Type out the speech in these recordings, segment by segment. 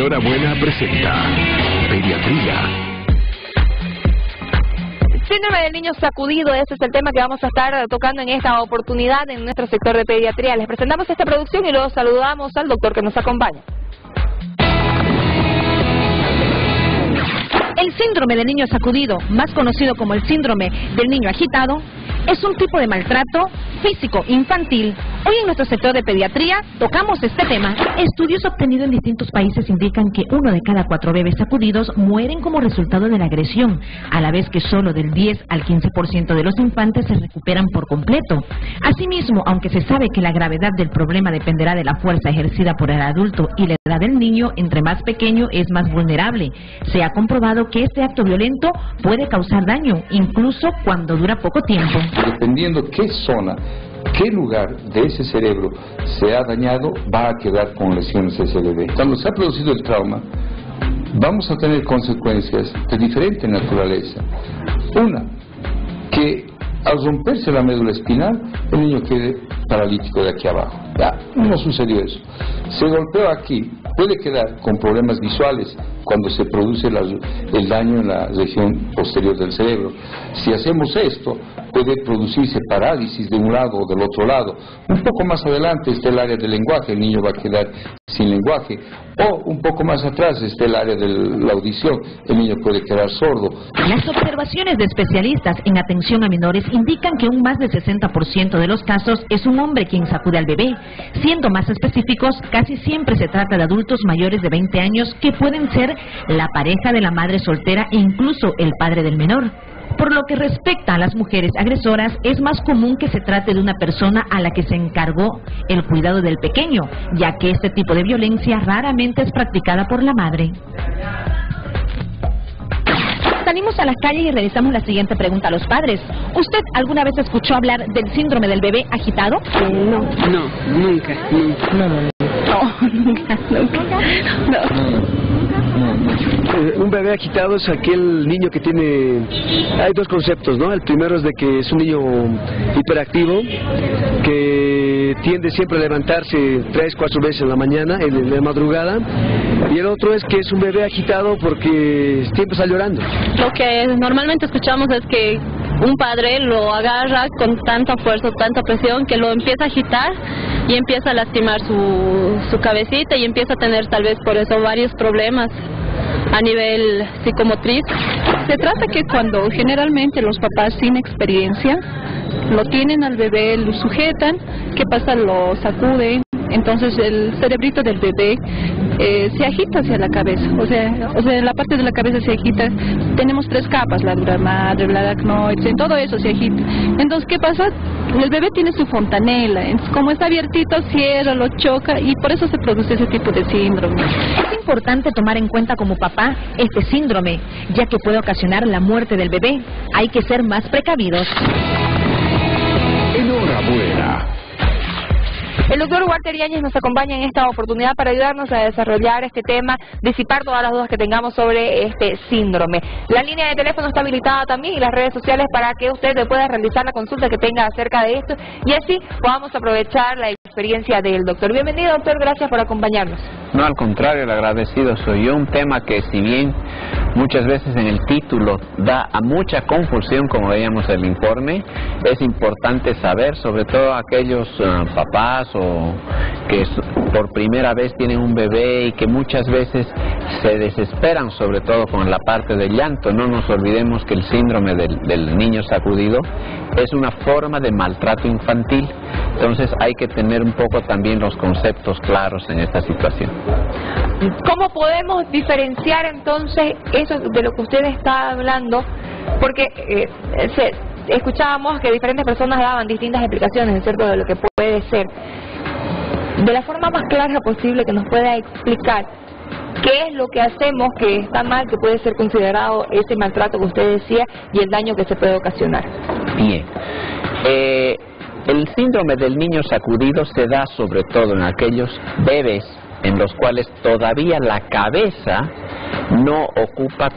Enhorabuena presenta Pediatría. Síndrome del niño sacudido, ese es el tema que vamos a estar tocando en esta oportunidad en nuestro sector de pediatría. Les presentamos esta producción y luego saludamos al doctor que nos acompaña. El síndrome del niño sacudido, más conocido como el síndrome del niño agitado, es un tipo de maltrato físico infantil. Hoy en nuestro sector de pediatría tocamos este tema. Estudios obtenidos en distintos países indican que 1 de cada 4 bebés sacudidos mueren como resultado de la agresión, a la vez que solo del 10 al 15% de los infantes se recuperan por completo. Asimismo, aunque se sabe que la gravedad del problema dependerá de la fuerza ejercida por el adulto y la edad del niño, entre más pequeño es más vulnerable. Se ha comprobado que este acto violento puede causar daño, incluso cuando dura poco tiempo. Dependiendo qué zona, qué lugar de ese cerebro se ha dañado, va a quedar con lesiones ese bebé. Cuando se ha producido el trauma, vamos a tener consecuencias de diferente naturaleza. Una, que al romperse la médula espinal, el niño quede paralítico de aquí abajo. Ya, no sucedió eso. Se golpeó aquí, puede quedar con problemas visuales cuando se produce el daño en la región posterior del cerebro. Si hacemos esto, puede producirse parálisis de un lado o del otro lado. Un poco más adelante está el área del lenguaje, el niño va a quedar sin lenguaje. O un poco más atrás está el área de la audición, el niño puede quedar sordo. Las observaciones de especialistas en atención a menores indican que un más del 60% de los casos es un hombre quien sacude al bebé. Siendo más específicos, casi siempre se trata de adultos mayores de 20 años que pueden ser la pareja de la madre soltera e incluso el padre del menor. Por lo que respecta a las mujeres agresoras, es más común que se trate de una persona a la que se encargó el cuidado del pequeño, ya que este tipo de violencia raramente es practicada por la madre. Salimos a las calles y realizamos la siguiente pregunta a los padres. ¿Usted alguna vez escuchó hablar del síndrome del bebé agitado? No, nunca. Un bebé agitado es aquel niño que tiene... Hay dos conceptos, ¿no? El primero es de que es un niño hiperactivo, que tiende siempre a levantarse 3, 4 veces en la mañana, en la madrugada. Y el otro es que es un bebé agitado porque siempre está llorando. Lo que normalmente escuchamos es que un padre lo agarra con tanta fuerza, tanta presión, que lo empieza a agitar y empieza a lastimar su cabecita y empieza a tener tal vez por eso varios problemas a nivel psicomotriz. Se trata que cuando generalmente los papás sin experiencia lo tienen al bebé, lo sujetan, ¿qué pasa? Lo sacuden, entonces el cerebrito del bebé se agita hacia la cabeza, o sea, la parte de la cabeza se agita. Tenemos 3 capas, la dura madre, la aracnoides, en todo eso se agita. Entonces, ¿qué pasa? El bebé tiene su fontanela, entonces, como está abiertito, cierra, lo choca y por eso se produce ese tipo de síndrome. Es importante tomar en cuenta como papá este síndrome, ya que puede ocasionar la muerte del bebé. Hay que ser más precavidos. Enhorabuena. El doctor Walter Yáñez nos acompaña en esta oportunidad para ayudarnos a desarrollar este tema, disipar todas las dudas que tengamos sobre este síndrome. La línea de teléfono está habilitada también y las redes sociales para que usted pueda realizar la consulta que tenga acerca de esto y así podamos aprovechar la experiencia del doctor. Bienvenido, doctor, gracias por acompañarnos. No, al contrario, el agradecido soy yo. Un tema que, si bien muchas veces en el título da a mucha confusión, como veíamos en el informe, es importante saber, sobre todo aquellos papás o que por primera vez tienen un bebé y que muchas veces se desesperan, sobre todo con la parte del llanto. No nos olvidemos que el síndrome del niño sacudido es una forma de maltrato infantil, entonces hay que tener un poco también los conceptos claros en esta situación. ¿Cómo podemos diferenciar entonces eso de lo que usted está hablando? Porque escuchábamos que diferentes personas daban distintas explicaciones, ¿cierto?, de lo que puede ser. De la forma más clara posible que nos pueda explicar qué es lo que hacemos que está mal, que puede ser considerado ese maltrato que usted decía y el daño que se puede ocasionar. Bien. El síndrome del niño sacudido se da sobre todo en aquellos bebés en los cuales todavía la cabeza no ocupa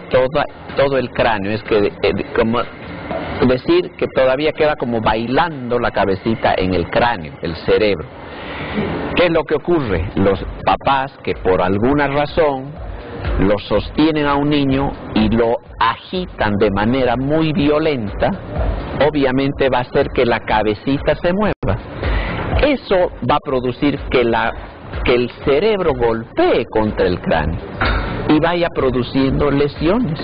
todo el cráneo, es que como decir que todavía queda como bailando la cabecita en el cráneo, el cerebro. ¿Qué es lo que ocurre? Los papás que por alguna razón lo sostienen a un niño y lo agitan de manera muy violenta, obviamente va a hacer que la cabecita se mueva. Eso va a producir que el cerebro golpee contra el cráneo y vaya produciendo lesiones.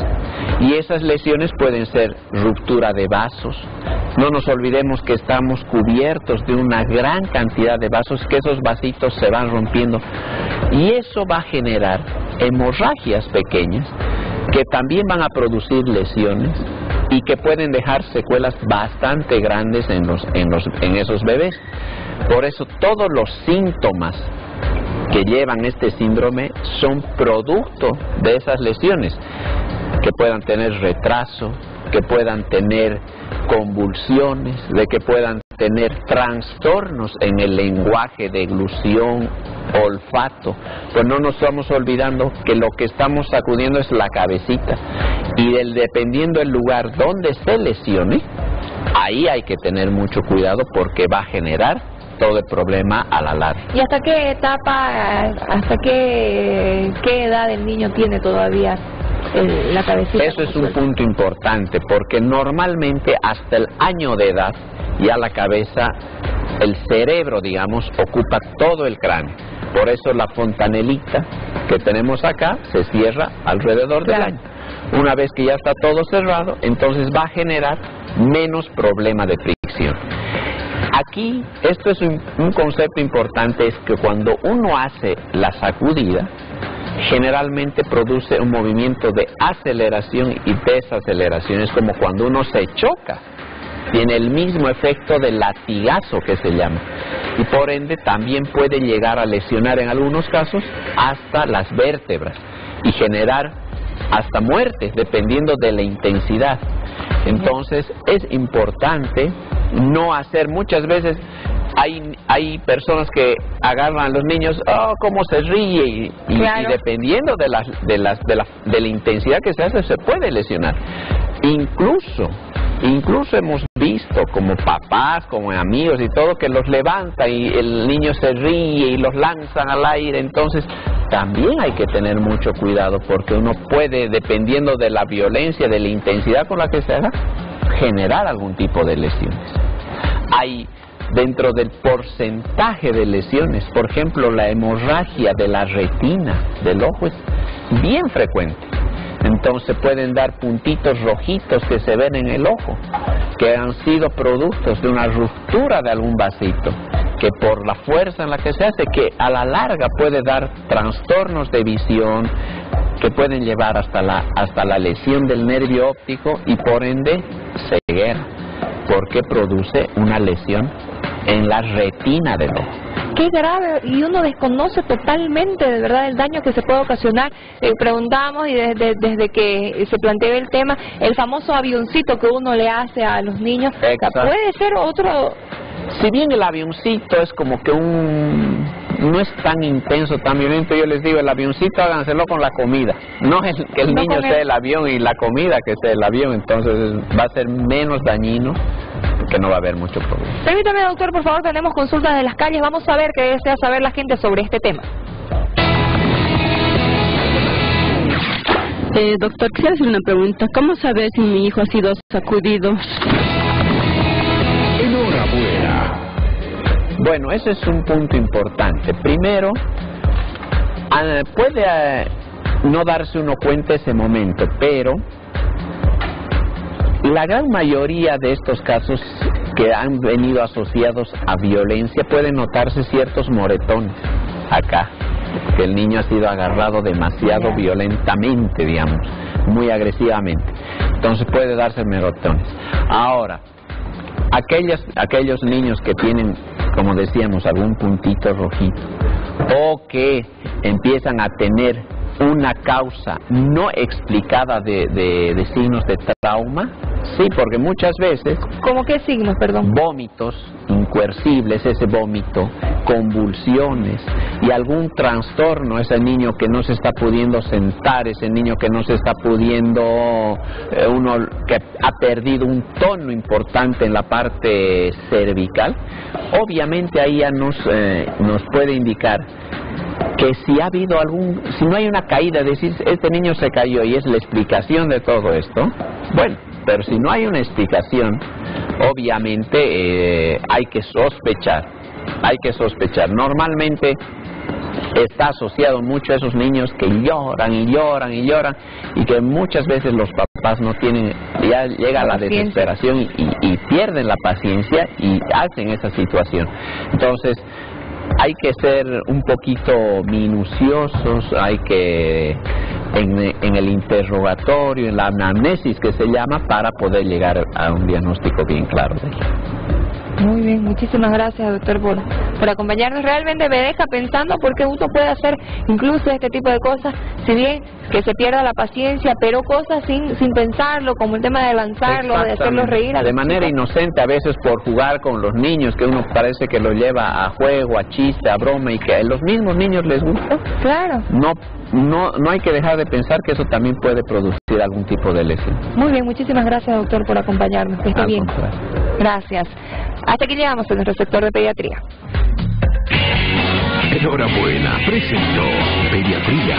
Y esas lesiones pueden ser ruptura de vasos. No nos olvidemos que estamos cubiertos de una gran cantidad de vasos, que esos vasitos se van rompiendo. Y eso va a generar hemorragias pequeñas que también van a producir lesiones y que pueden dejar secuelas bastante grandes en esos bebés. Por eso todos los síntomas que llevan este síndrome son producto de esas lesiones, que puedan tener retraso, que puedan tener convulsiones, de que puedan tener trastornos en el lenguaje, deglución, olfato. Pues no nos estamos olvidando que lo que estamos sacudiendo es la cabecita, y dependiendo del lugar donde se lesione, ahí hay que tener mucho cuidado porque va a generar todo el problema a la larga. ¿Y hasta qué etapa, hasta qué edad el niño tiene todavía la cabecita? Eso es un punto importante, porque normalmente hasta el año de edad ya la cabeza, el cerebro, digamos, ocupa todo el cráneo. Por eso la fontanelita que tenemos acá se cierra alrededor del año. Una vez que ya está todo cerrado, entonces va a generar menos problema de fricción. Aquí, esto es un concepto importante, es que cuando uno hace la sacudida, generalmente produce un movimiento de aceleración y desaceleración. Es como cuando uno se choca, tiene el mismo efecto de latigazo que se llama, y por ende también puede llegar a lesionar en algunos casos hasta las vértebras y generar hasta muerte dependiendo de la intensidad. Entonces es importante no hacer, muchas veces hay personas que agarran a los niños, cómo se ríe, y dependiendo de la intensidad que se hace, se puede lesionar. Incluso hemos visto como papás, como amigos y todo, que los levanta y el niño se ríe y los lanzan al aire. Entonces también hay que tener mucho cuidado, porque uno puede, dependiendo de la violencia, de la intensidad con la que se haga, generar algún tipo de lesiones. Hay dentro del porcentaje de lesiones, por ejemplo, la hemorragia de la retina del ojo es bien frecuente. Entonces pueden dar puntitos rojitos que se ven en el ojo, que han sido productos de una ruptura de algún vasito, que por la fuerza en la que se hace, que a la larga puede dar trastornos de visión, que pueden llevar hasta la lesión del nervio óptico y por ende ceguera, porque produce una lesión en la retina del ojo. Qué grave, y uno desconoce totalmente de verdad el daño que se puede ocasionar. Preguntamos, y desde que se planteó el tema, el famoso avioncito que uno le hace a los niños. Exacto. Puede ser otro. Si bien el avioncito es como que no es tan intenso, tan violento, yo les digo, el avioncito háganselo con la comida, no es que el niño sea el avión y la comida que sea el avión. Entonces va a ser menos dañino, que no va a haber mucho problema. Permítame, doctor, por favor, tenemos consultas de las calles. Vamos a ver qué desea saber la gente sobre este tema. Doctor, quisiera hacer una pregunta. ¿Cómo saber si mi hijo ha sido sacudido? Enhorabuena. Bueno, ese es un punto importante. Primero, puede no darse uno cuenta ese momento, pero la gran mayoría de estos casos que han venido asociados a violencia pueden notarse ciertos moretones acá, que el niño ha sido agarrado demasiado violentamente, digamos, muy agresivamente. Entonces puede darse moretones. Ahora, aquellos niños que tienen, como decíamos, algún puntito rojito, o que empiezan a tener una causa no explicada de signos de trauma, Sí, porque muchas veces... ¿Cómo qué signos, perdón? Vómitos incoercibles, ese vómito, convulsiones y algún trastorno, ese niño que no se está pudiendo sentar, ese niño que no se está pudiendo, uno que ha perdido un tono importante en la parte cervical, obviamente ahí ya nos puede indicar que si ha habido si no hay una caída, decir, este niño se cayó y es la explicación de todo esto, bueno, pero si no hay una explicación, obviamente hay que sospechar. Normalmente está asociado mucho a esos niños que lloran y lloran y lloran y que muchas veces los papás no tienen, ya llega la desesperación y pierden la paciencia y hacen esa situación. Entonces, hay que ser un poquito minuciosos, hay que en el interrogatorio, en la anamnesis que se llama, para poder llegar a un diagnóstico bien claro de ello. Muy bien, muchísimas gracias, doctor, por acompañarnos. Realmente me deja pensando porque uno puede hacer incluso este tipo de cosas, si bien que se pierda la paciencia, pero cosas sin pensarlo, como el tema de lanzarlo, de hacerlos reír. De manera inocente, a veces por jugar con los niños, que uno parece que lo lleva a juego, a chiste, a broma, y que a los mismos niños les gusta. Claro. No hay que dejar de pensar que eso también puede producir algún tipo de lesión. Muy bien, muchísimas gracias, doctor, por acompañarnos. Que esté bien. Gracias. Hasta aquí llegamos en nuestro sector de pediatría. Enhorabuena, presentó Pediatría.